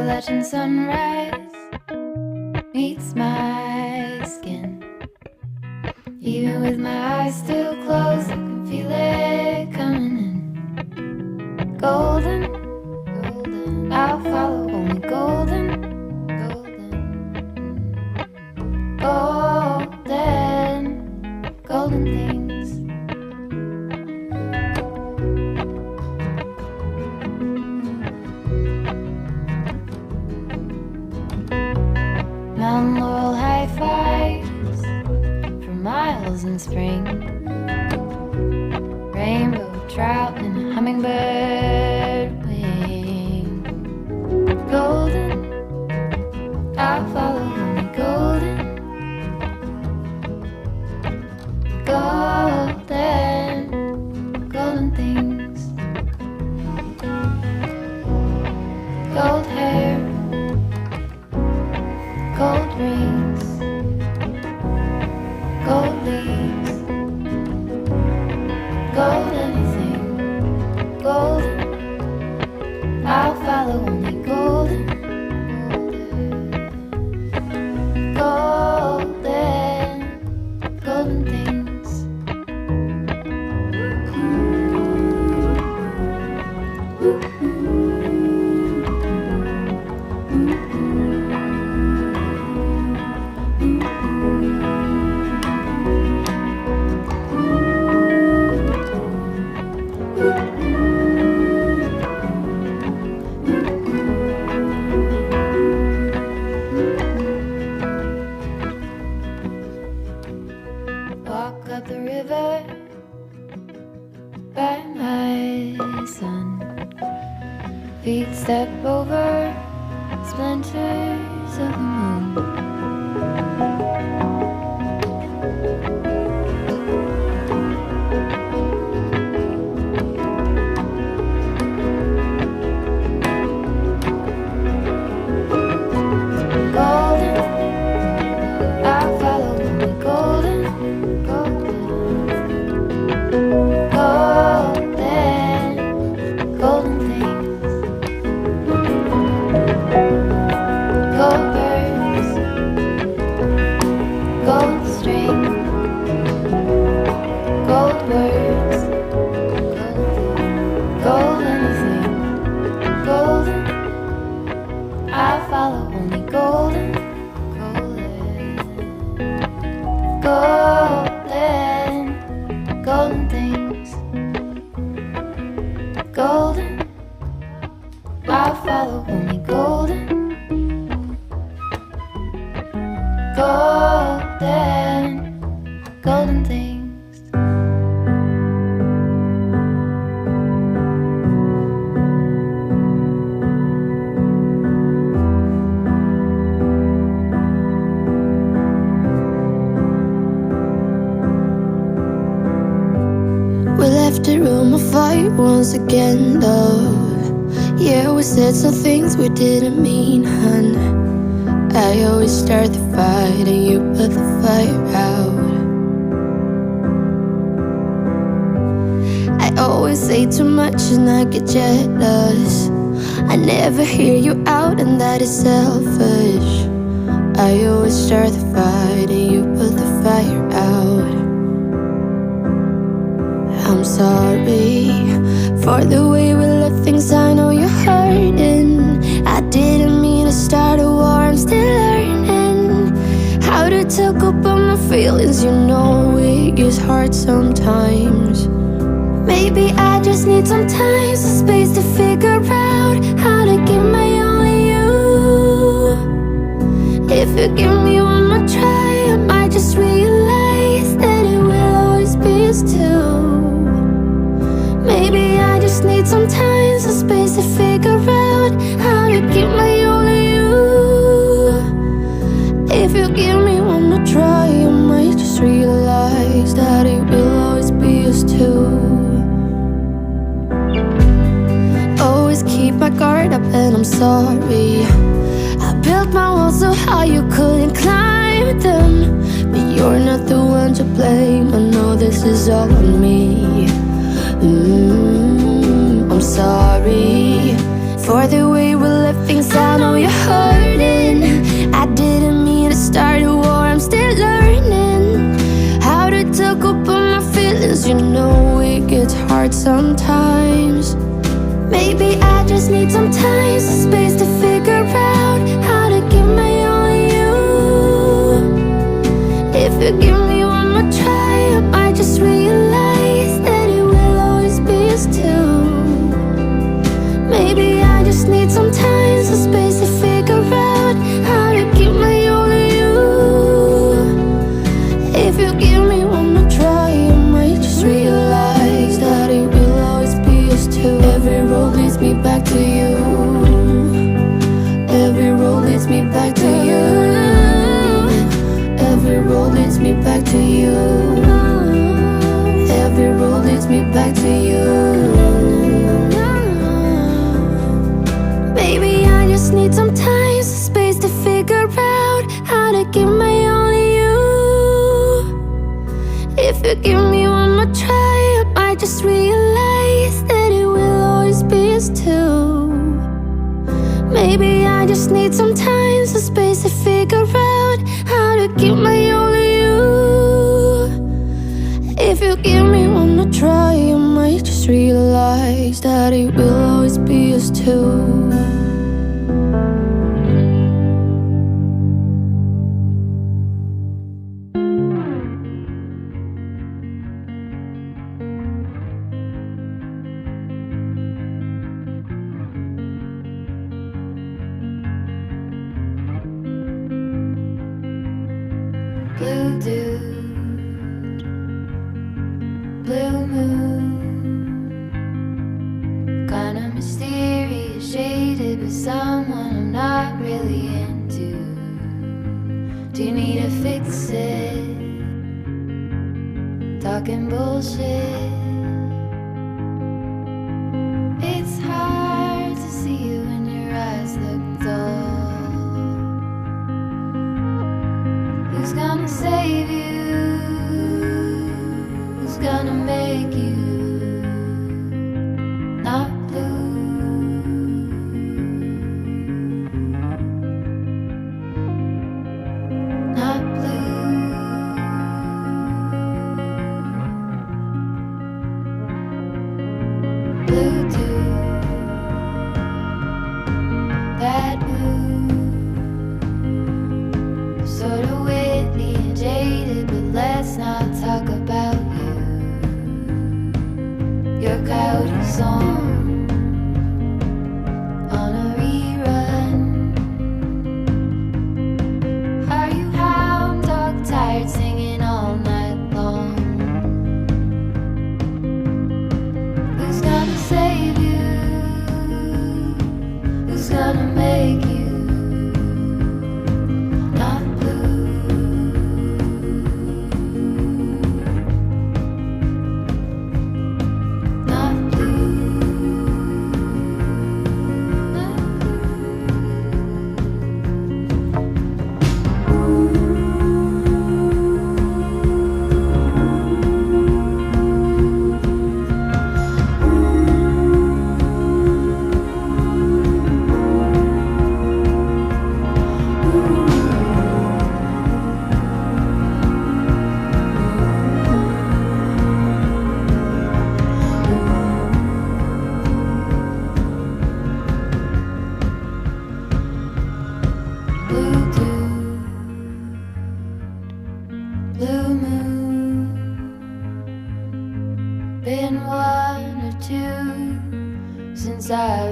Appalachian sunrise meets my skin. Even with my eyes still closed, I can feel it coming in. Golden, golden, I'll follow only golden, golden, golden, golden things. Mountain laurel high fives for miles in spring. Rainbow trout and a hummingbird wing. Golden, I'll follow only golden, golden, golden things. Gold hair, gold rings, gold leaves, gold anything, golden, I'll follow only golden, golden, golden things. Walk up the river by my son. Feet step over splinters of the moon. Golden, I'll follow only golden, golden, golden things. Gold birds, gold string, gold words, gold anything, golden, I'll follow only golden, golden, golden things. Golden, I'll follow only golden, golden, golden things. We left the room of fight once again, love. Yeah, we said some things we didn't mean, hun. I always start the fight and you put the fire out. I always say too much and I get jealous. I never hear you out and that is selfish. I always start the fight and you put the fire out. I'm sorry for the way we left things, I know you're hurting. I didn't mean to start a war, I'm still learning how to talk about my feelings. You know it gets hard sometimes. Maybe I just need some time, some space to figure out how to give my all to you. If you give me one more try, I might just realize that it will always be us two. Maybe I just need some time, some space to figure out how to keep my all to you. If you give me one more try, I might just realize that it will always be us two. Always keep my guard up and I'm sorry. I built my walls so high you couldn't climb them. But you're not the one to blame, I know this is all on me. I'm sorry for the way we left things. I know hard sometimes. Maybe I just need some time, some space to figure out how to give my all to you. If you give me one more try, I might just realize that it will always be us two. Maybe I just need some time, some space to figure out how to give my all to you. If you give me one more try, I might just realize that it will always be us two. Every road leads me back to you. Every road leads me back to you. Every road leads me back to you. Every road leads me back to you. Maybe I just need some time, some space to figure out how to give my all to you. If you give me one more try, I might just realize that it will always be us two. Maybe I just need some time, some space to figure out how to give my all to you. If you give me one more try, I might just realize that it will always be us two. Blue dude, blue moon, kinda mysterious, shaded with someone I'm not really into. Do you need to fix it? Talking bullshit. It's hard to see you when your eyes look dull. Who's gonna save you? Who's gonna make you not blue? Not blue. Blue dude, that blue, sort of witty and jaded, but let's not talk about you. Your coyote song on a rerun. Are you hound dog tired, singing all night long? Who's gonna save you? Who's gonna make you not blue? Not blue. Not blue dude, blue moon, been one or two since I